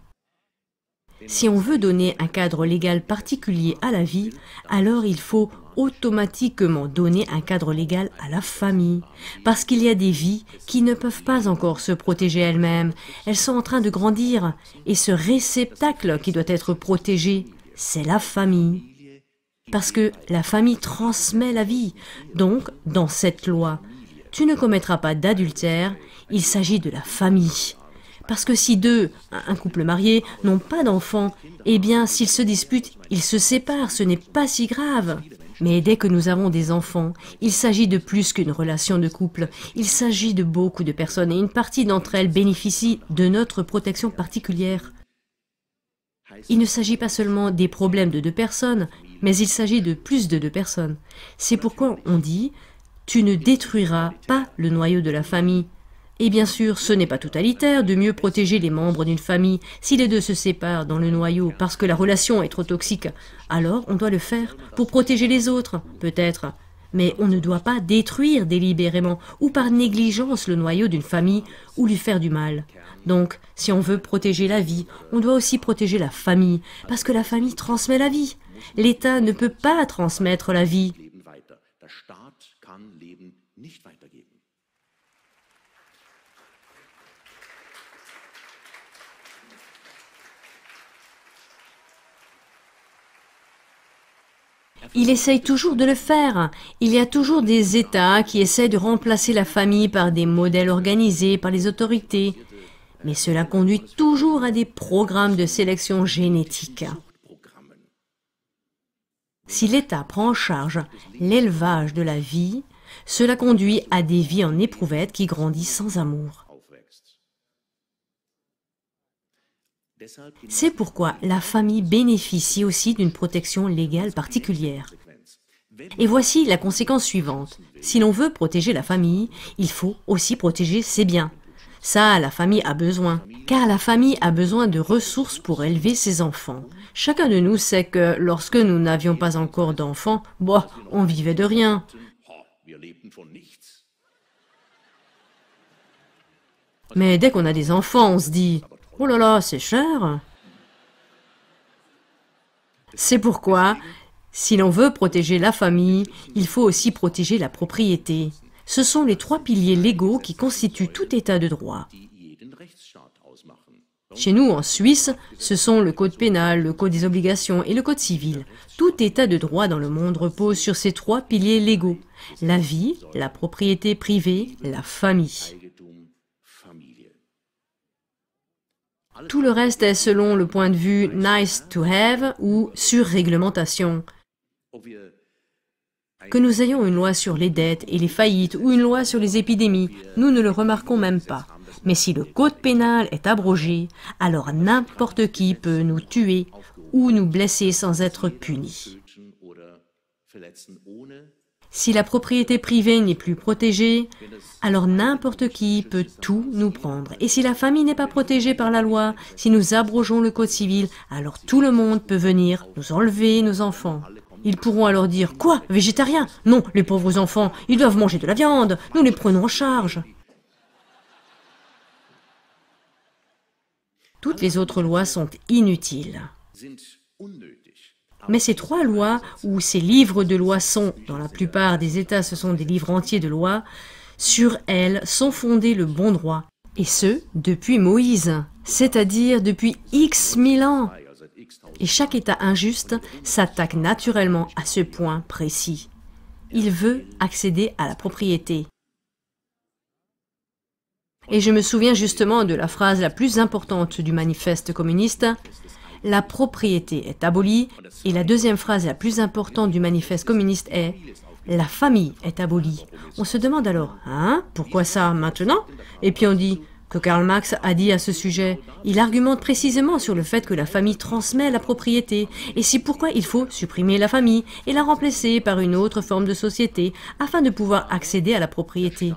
Si on veut donner un cadre légal particulier à la vie, alors il faut automatiquement donner un cadre légal à la famille. Parce qu'il y a des vies qui ne peuvent pas encore se protéger elles-mêmes. Elles sont en train de grandir. Et ce réceptacle qui doit être protégé, c'est la famille. Parce que la famille transmet la vie. Donc, dans cette loi, tu ne commettras pas d'adultère, il s'agit de la famille. Parce que si un couple marié, n'ont pas d'enfants, eh bien, s'ils se disputent, ils se séparent, ce n'est pas si grave. Mais dès que nous avons des enfants, il s'agit de plus qu'une relation de couple. Il s'agit de beaucoup de personnes et une partie d'entre elles bénéficie de notre protection particulière. Il ne s'agit pas seulement des problèmes de 2 personnes, mais il s'agit de plus de 2 personnes. C'est pourquoi on dit « Tu ne détruiras pas le noyau de la famille ». Et bien sûr, ce n'est pas totalitaire de mieux protéger les membres d'une famille. Si les deux se séparent dans le noyau parce que la relation est trop toxique, alors on doit le faire pour protéger les autres, peut-être. Mais on ne doit pas détruire délibérément ou par négligence le noyau d'une famille ou lui faire du mal. Donc, si on veut protéger la vie, on doit aussi protéger la famille, parce que la famille transmet la vie. L'État ne peut pas transmettre la vie. Il essaye toujours de le faire. Il y a toujours des États qui essaient de remplacer la famille par des modèles organisés par les autorités. Mais cela conduit toujours à des programmes de sélection génétique. Si l'État prend en charge l'élevage de la vie, cela conduit à des vies en éprouvettes qui grandissent sans amour. C'est pourquoi la famille bénéficie aussi d'une protection légale particulière. Et voici la conséquence suivante. Si l'on veut protéger la famille, il faut aussi protéger ses biens. Ça, la famille a besoin, car la famille a besoin de ressources pour élever ses enfants. Chacun de nous sait que lorsque nous n'avions pas encore d'enfants, on vivait de rien. Mais dès qu'on a des enfants, on se dit « Oh là là, c'est cher !» C'est pourquoi, si l'on veut protéger la famille, il faut aussi protéger la propriété. Ce sont les 3 piliers légaux qui constituent tout état de droit. Chez nous, en Suisse, ce sont le code pénal, le code des obligations et le code civil. Tout état de droit dans le monde repose sur ces 3 piliers légaux. La vie, la propriété privée, la famille. Tout le reste est selon le point de vue nice to have ou surréglementation. Que nous ayons une loi sur les dettes et les faillites ou une loi sur les épidémies, nous ne le remarquons même pas. Mais si le code pénal est abrogé, alors n'importe qui peut nous tuer ou nous blesser sans être puni. Si la propriété privée n'est plus protégée, alors n'importe qui peut tout nous prendre. Et si la famille n'est pas protégée par la loi, si nous abrogeons le code civil, alors tout le monde peut venir nous enlever nos enfants. Ils pourront alors dire « Quoi? Végétarien? Non, les pauvres enfants, ils doivent manger de la viande, nous les prenons en charge. » Toutes les autres lois sont inutiles. Mais ces 3 lois, ou ces livres de lois sont, dans la plupart des États ce sont des livres entiers de lois, sur elles sont fondés le bon droit. Et ce, depuis Moïse, c'est-à-dire depuis X 1000 ans. Et chaque État injuste s'attaque naturellement à ce point précis. Il veut accéder à la propriété. Et je me souviens justement de la phrase la plus importante du manifeste communiste. La propriété est abolie, et la deuxième phrase la plus importante du manifeste communiste est « La famille est abolie ». On se demande alors « Hein? Pourquoi ça maintenant ?» Et puis on dit que Karl Marx a dit à ce sujet. Il argumente précisément sur le fait que la famille transmet la propriété, et c'est pourquoi il faut supprimer la famille et la remplacer par une autre forme de société afin de pouvoir accéder à la propriété.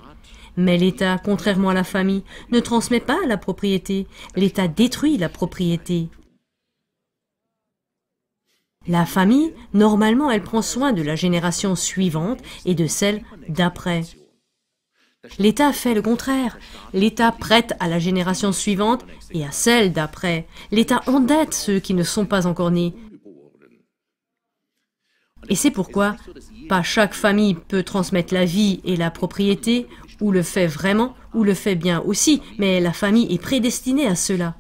Mais l'État, contrairement à la famille, ne transmet pas la propriété. L'État détruit la propriété. La famille, normalement, elle prend soin de la génération suivante et de celle d'après. L'État fait le contraire. L'État prête à la génération suivante et à celle d'après. L'État endette ceux qui ne sont pas encore nés. Et c'est pourquoi pas chaque famille peut transmettre la vie et la propriété, ou le fait vraiment, ou le fait bien aussi, mais la famille est prédestinée à cela.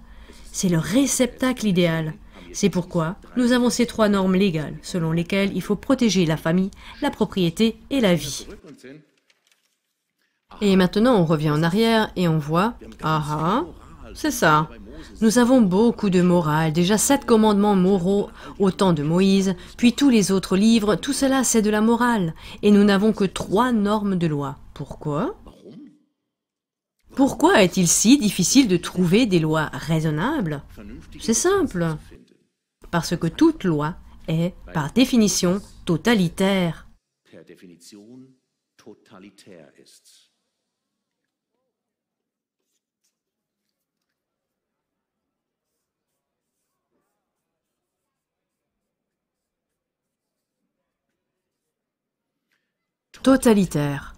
C'est le réceptacle idéal. C'est pourquoi nous avons ces 3 normes légales, selon lesquelles il faut protéger la famille, la propriété et la vie. Et maintenant on revient en arrière et on voit, c'est ça. Nous avons beaucoup de morale, déjà 7 commandements moraux au temps de Moïse, puis tous les autres livres, tout cela c'est de la morale. Et nous n'avons que 3 normes de loi. Pourquoi? Pourquoi est-il si difficile de trouver des lois raisonnables? C'est simple. Parce que toute loi est, par définition, totalitaire. Totalitaire.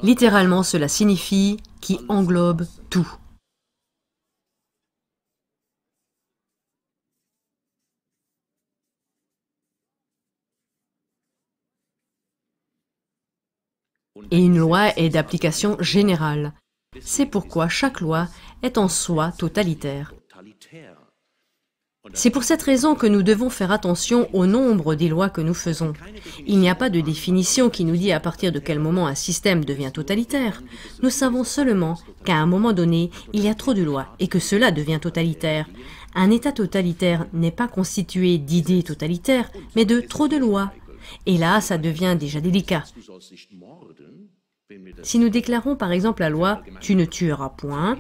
Littéralement, cela signifie qui englobe tout. Et une loi est d'application générale. C'est pourquoi chaque loi est en soi totalitaire. C'est pour cette raison que nous devons faire attention au nombre des lois que nous faisons. Il n'y a pas de définition qui nous dit à partir de quel moment un système devient totalitaire. Nous savons seulement qu'à un moment donné, il y a trop de lois et que cela devient totalitaire. Un État totalitaire n'est pas constitué d'idées totalitaires, mais de trop de lois. Et là, ça devient déjà délicat. Si nous déclarons par exemple la loi « tu ne tueras point »,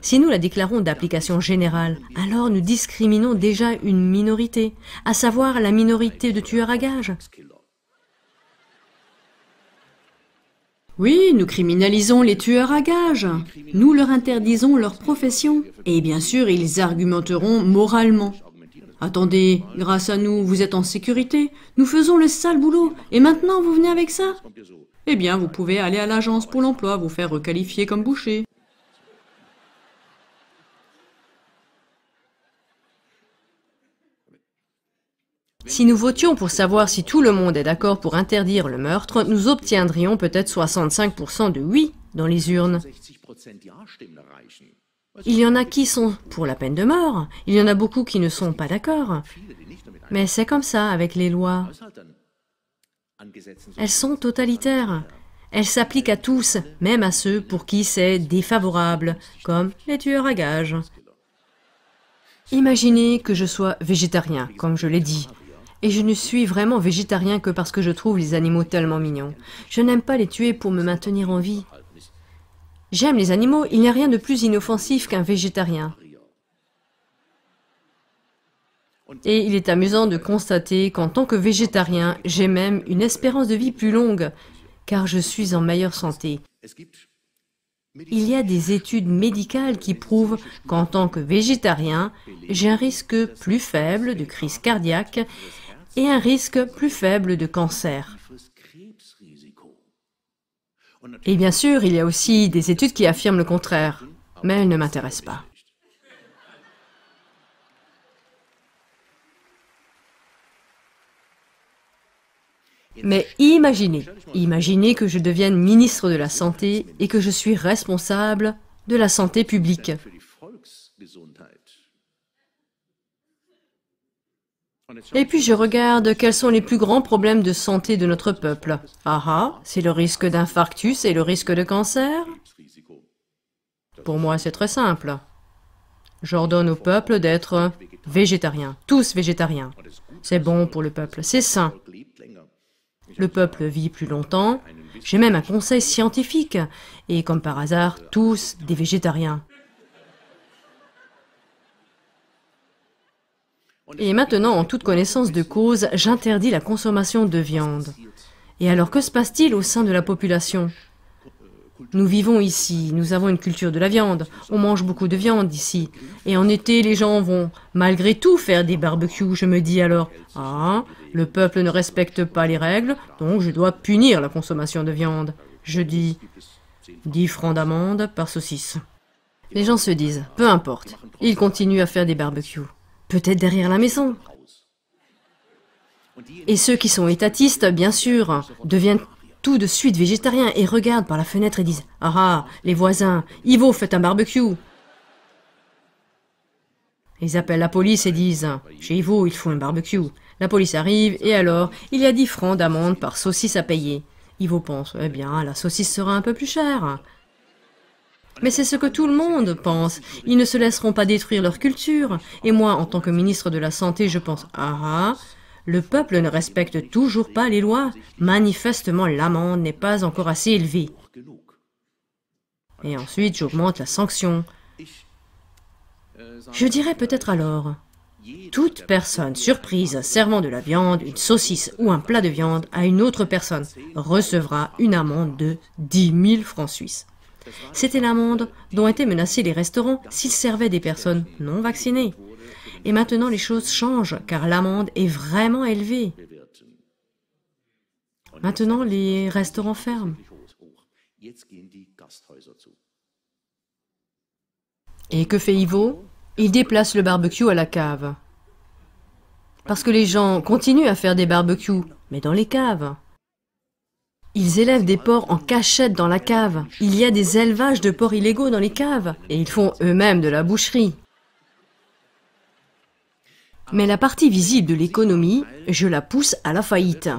si nous la déclarons d'application générale, alors nous discriminons déjà une minorité, à savoir la minorité de tueurs à gages. Oui, nous criminalisons les tueurs à gages. Nous leur interdisons leur profession. Et bien sûr, ils argumenteront moralement. Attendez, grâce à nous, vous êtes en sécurité. Nous faisons le sale boulot. Et maintenant, vous venez avec ça? Eh bien, vous pouvez aller à l'agence Pôle emploi, vous faire requalifier comme boucher. Si nous votions pour savoir si tout le monde est d'accord pour interdire le meurtre, nous obtiendrions peut-être 65% de oui dans les urnes. Il y en a qui sont pour la peine de mort, il y en a beaucoup qui ne sont pas d'accord. Mais c'est comme ça avec les lois. Elles sont totalitaires. Elles s'appliquent à tous, même à ceux pour qui c'est défavorable, comme les tueurs à gages. Imaginez que je sois végétarien, comme je l'ai dit. Et je ne suis vraiment végétarien que parce que je trouve les animaux tellement mignons. Je n'aime pas les tuer pour me maintenir en vie. J'aime les animaux, il n'y a rien de plus inoffensif qu'un végétarien. Et il est amusant de constater qu'en tant que végétarien, j'ai même une espérance de vie plus longue, car je suis en meilleure santé. Il y a des études médicales qui prouvent qu'en tant que végétarien, j'ai un risque plus faible de crise cardiaque et un risque plus faible de cancer. Et bien sûr, il y a aussi des études qui affirment le contraire, mais elles ne m'intéressent pas. Mais imaginez que je devienne ministre de la Santé et que je suis responsable de la santé publique. Et puis je regarde quels sont les plus grands problèmes de santé de notre peuple. Ah ah, c'est le risque d'infarctus et le risque de cancer? Pour moi, c'est très simple. J'ordonne au peuple d'être végétarien, tous végétariens. C'est bon pour le peuple, c'est sain. Le peuple vit plus longtemps, j'ai même un conseil scientifique, et comme par hasard, tous des végétariens. Et maintenant, en toute connaissance de cause, j'interdis la consommation de viande. Et alors, que se passe-t-il au sein de la population? Nous vivons ici, nous avons une culture de la viande, on mange beaucoup de viande ici. Et en été, les gens vont malgré tout faire des barbecues, je me dis alors, ah, le peuple ne respecte pas les règles, donc je dois punir la consommation de viande. Je dis 10 francs d'amende par saucisse. Les gens se disent, peu importe, ils continuent à faire des barbecues. Peut-être derrière la maison. Et ceux qui sont étatistes, bien sûr, deviennent tout de suite végétariens et regardent par la fenêtre et disent « Ah ah, les voisins, Ivo, faites un barbecue !» Ils appellent la police et disent « Chez Ivo, il faut un barbecue. » La police arrive et alors, il y a 10 francs d'amende par saucisse à payer. Ivo pense « Eh bien, la saucisse sera un peu plus chère. » Mais c'est ce que tout le monde pense. Ils ne se laisseront pas détruire leur culture. Et moi, en tant que ministre de la Santé, je pense « Ah ah, le peuple ne respecte toujours pas les lois. Manifestement, l'amende n'est pas encore assez élevée. » Et ensuite, j'augmente la sanction. Je dirais peut-être alors, toute personne surprise servant de la viande, une saucisse ou un plat de viande à une autre personne recevra une amende de 10 000 francs suisses. C'était l'amende dont étaient menacés les restaurants s'ils servaient des personnes non vaccinées. Et maintenant, les choses changent, car l'amende est vraiment élevée. Maintenant, les restaurants ferment. Et que fait Ivo? Il déplace le barbecue à la cave. Parce que les gens continuent à faire des barbecues, mais dans les caves. Ils élèvent des porcs en cachette dans la cave. Il y a des élevages de porcs illégaux dans les caves. Et ils font eux-mêmes de la boucherie. Mais la partie visible de l'économie, je la pousse à la faillite.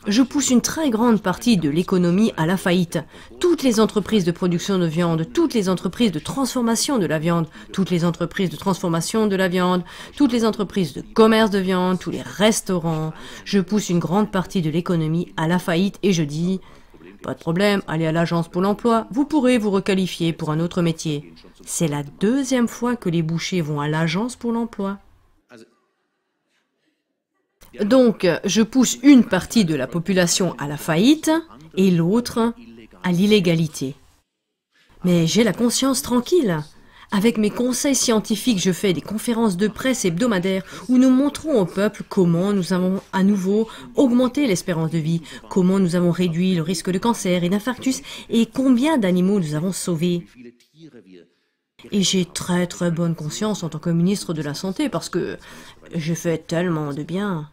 Je pousse une très grande partie de l'économie à la faillite. Toutes les entreprises de production de viande, toutes les entreprises de transformation de la viande, toutes les entreprises de transformation de la viande, toutes les entreprises de commerce de viande, tous les restaurants. Je pousse une grande partie de l'économie à la faillite et je dis, pas de problème, allez à l'agence pour l'emploi, vous pourrez vous requalifier pour un autre métier. C'est la deuxième fois que les bouchers vont à l'agence pour l'emploi. Donc, je pousse une partie de la population à la faillite et l'autre à l'illégalité. Mais j'ai la conscience tranquille. Avec mes conseils scientifiques, je fais des conférences de presse hebdomadaires où nous montrons au peuple comment nous avons à nouveau augmenté l'espérance de vie, comment nous avons réduit le risque de cancer et d'infarctus et combien d'animaux nous avons sauvés. Et j'ai très bonne conscience en tant que ministre de la Santé parce que je fais tellement de bien.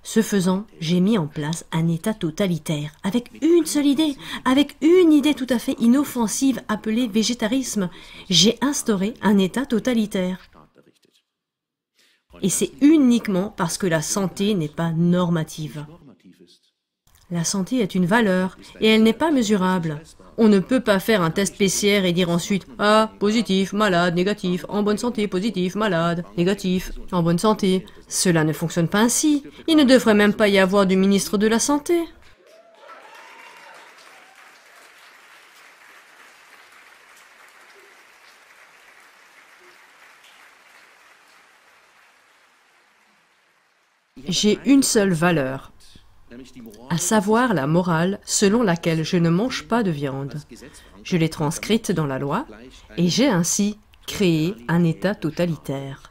Ce faisant, j'ai mis en place un État totalitaire, avec une seule idée, avec une idée tout à fait inoffensive appelée végétarisme. J'ai instauré un État totalitaire. Et c'est uniquement parce que la santé n'est pas normative. La santé est une valeur, et elle n'est pas mesurable. On ne peut pas faire un test PCR et dire ensuite « Ah, positif, malade, négatif, en bonne santé, positif, malade, négatif, en bonne santé ». Cela ne fonctionne pas ainsi. Il ne devrait même pas y avoir de ministre de la Santé. J'ai une seule valeur, à savoir la morale selon laquelle je ne mange pas de viande. Je l'ai transcrite dans la loi et j'ai ainsi créé un État totalitaire.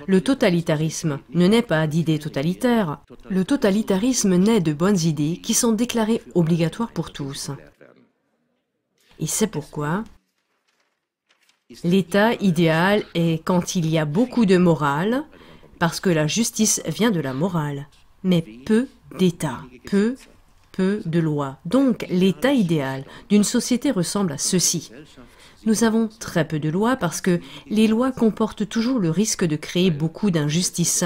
Le totalitarisme ne naît pas d'idées totalitaires. Le totalitarisme naît de bonnes idées qui sont déclarées obligatoires pour tous. Et c'est pourquoi l'état idéal est quand il y a beaucoup de morale, parce que la justice vient de la morale, mais peu d'État, peu de lois. Donc, l'état idéal d'une société ressemble à ceci. Nous avons très peu de lois parce que les lois comportent toujours le risque de créer beaucoup d'injustices.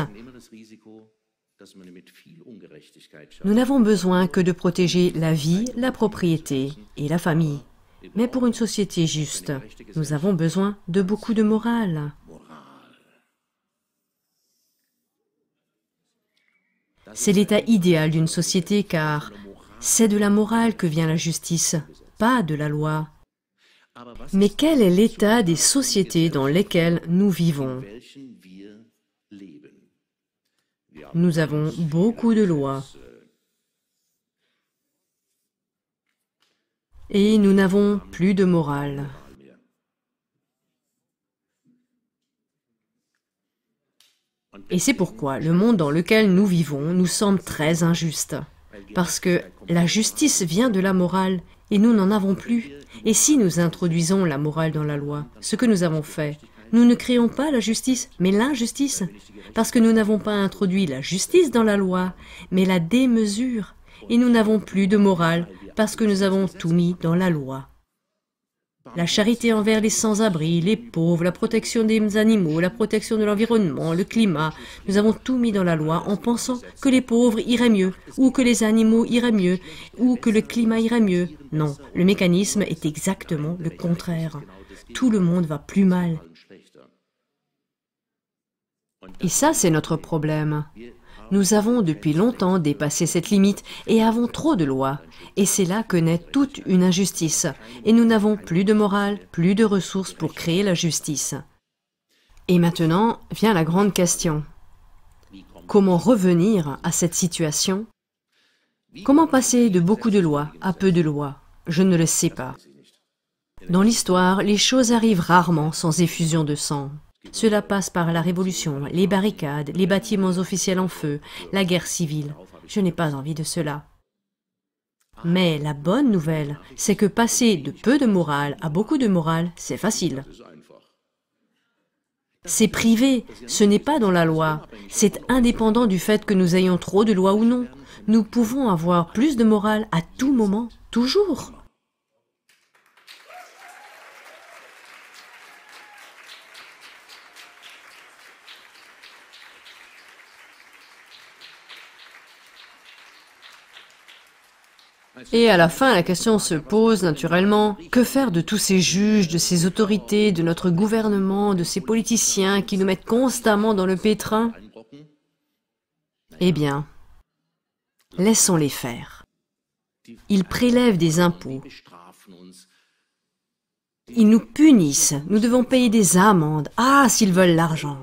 Nous n'avons besoin que de protéger la vie, la propriété et la famille. Mais pour une société juste, nous avons besoin de beaucoup de morale. C'est l'état idéal d'une société car c'est de la morale que vient la justice, pas de la loi. Mais quel est l'état des sociétés dans lesquelles nous vivons? Nous avons beaucoup de lois. Et nous n'avons plus de morale. Et c'est pourquoi le monde dans lequel nous vivons nous semble très injuste. Parce que la justice vient de la morale et nous n'en avons plus. Et si nous introduisons la morale dans la loi, ce que nous avons fait, nous ne créons pas la justice, mais l'injustice. Parce que nous n'avons pas introduit la justice dans la loi, mais la démesure. Et nous n'avons plus de morale parce que nous avons tout mis dans la loi. La charité envers les sans-abri, les pauvres, la protection des animaux, la protection de l'environnement, le climat. Nous avons tout mis dans la loi en pensant que les pauvres iraient mieux, ou que les animaux iraient mieux, ou que le climat irait mieux. Non, le mécanisme est exactement le contraire. Tout le monde va plus mal. Et ça, c'est notre problème. Nous avons depuis longtemps dépassé cette limite et avons trop de lois. Et c'est là que naît toute une injustice. Et nous n'avons plus de morale, plus de ressources pour créer la justice. Et maintenant vient la grande question. Comment revenir à cette situation? Comment passer de beaucoup de lois à peu de lois? Je ne le sais pas. Dans l'histoire, les choses arrivent rarement sans effusion de sang. Cela passe par la révolution, les barricades, les bâtiments officiels en feu, la guerre civile. Je n'ai pas envie de cela. Mais la bonne nouvelle, c'est que passer de peu de morale à beaucoup de morale, c'est facile. C'est privé, ce n'est pas dans la loi. C'est indépendant du fait que nous ayons trop de lois ou non. Nous pouvons avoir plus de morale à tout moment, toujours. Et à la fin, la question se pose naturellement, que faire de tous ces juges, de ces autorités, de notre gouvernement, de ces politiciens qui nous mettent constamment dans le pétrin? Eh bien, laissons-les faire. Ils prélèvent des impôts. Ils nous punissent, nous devons payer des amendes. Ah, s'ils veulent l'argent!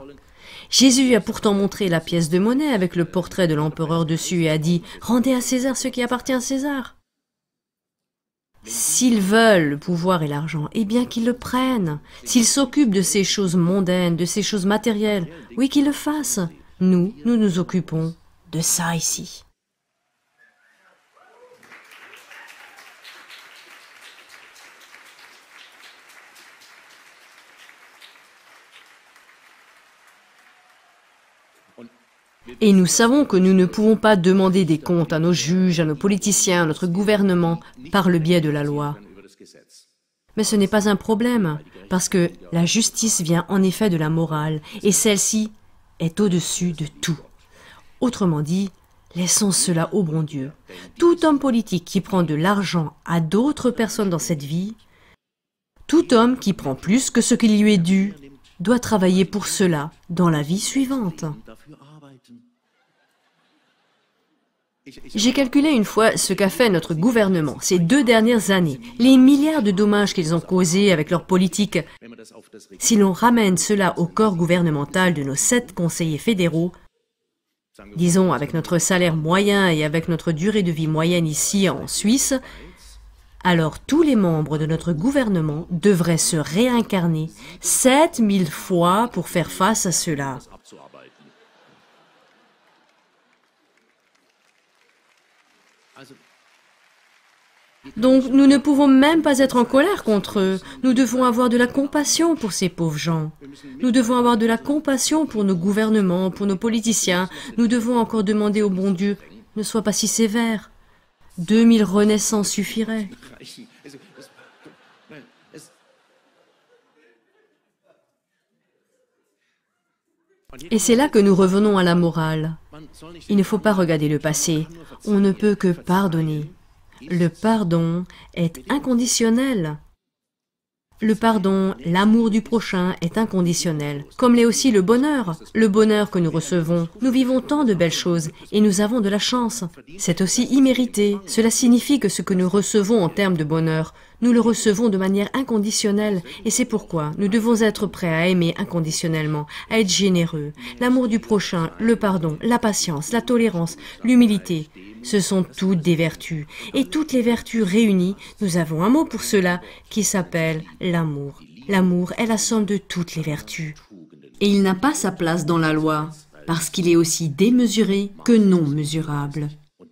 Jésus a pourtant montré la pièce de monnaie avec le portrait de l'empereur dessus et a dit « Rendez à César ce qui appartient à César ». S'ils veulent le pouvoir et l'argent, eh bien qu'ils le prennent. S'ils s'occupent de ces choses mondaines, de ces choses matérielles, oui qu'ils le fassent. Nous nous occupons de ça ici. Et nous savons que nous ne pouvons pas demander des comptes à nos juges, à nos politiciens, à notre gouvernement, par le biais de la loi. Mais ce n'est pas un problème, parce que la justice vient en effet de la morale, et celle-ci est au-dessus de tout. Autrement dit, laissons cela au bon Dieu. Tout homme politique qui prend de l'argent à d'autres personnes dans cette vie, tout homme qui prend plus que ce qui lui est dû, doit travailler pour cela dans la vie suivante. J'ai calculé une fois ce qu'a fait notre gouvernement ces 2 dernières années, les milliards de dommages qu'ils ont causés avec leur politique. Si l'on ramène cela au corps gouvernemental de nos 7 conseillers fédéraux, disons avec notre salaire moyen et avec notre durée de vie moyenne ici en Suisse, alors tous les membres de notre gouvernement devraient se réincarner 7000 fois pour faire face à cela. Donc nous ne pouvons même pas être en colère contre eux. Nous devons avoir de la compassion pour ces pauvres gens. Nous devons avoir de la compassion pour nos gouvernements, pour nos politiciens. Nous devons encore demander au bon Dieu, ne sois pas si sévère. 2000 renaissances suffiraient. Et c'est là que nous revenons à la morale. Il ne faut pas regarder le passé. On ne peut que pardonner. Le pardon est inconditionnel. Le pardon, l'amour du prochain est inconditionnel, comme l'est aussi le bonheur que nous recevons. Nous vivons tant de belles choses et nous avons de la chance. C'est aussi immérité. Cela signifie que ce que nous recevons en termes de bonheur, nous le recevons de manière inconditionnelle et c'est pourquoi nous devons être prêts à aimer inconditionnellement, à être généreux. L'amour du prochain, le pardon, la patience, la tolérance, l'humilité. Ce sont toutes des vertus. Et toutes les vertus réunies, nous avons un mot pour cela qui s'appelle l'amour. L'amour est la somme de toutes les vertus. Et il n'a pas sa place dans la loi, parce qu'il est aussi démesuré que non mesurable.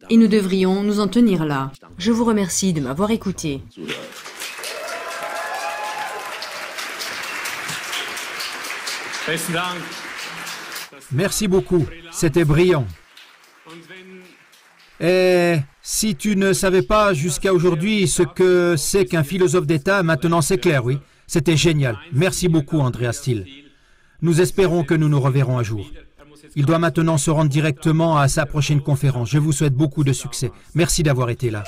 Et nous devrions nous en tenir là. Je vous remercie de m'avoir écouté. Merci beaucoup, c'était brillant. Et si tu ne savais pas jusqu'à aujourd'hui ce que c'est qu'un philosophe d'État, maintenant c'est clair, oui. C'était génial. Merci beaucoup, Andreas Still. Nous espérons que nous nous reverrons un jour. Il doit maintenant se rendre directement à sa prochaine conférence. Je vous souhaite beaucoup de succès. Merci d'avoir été là.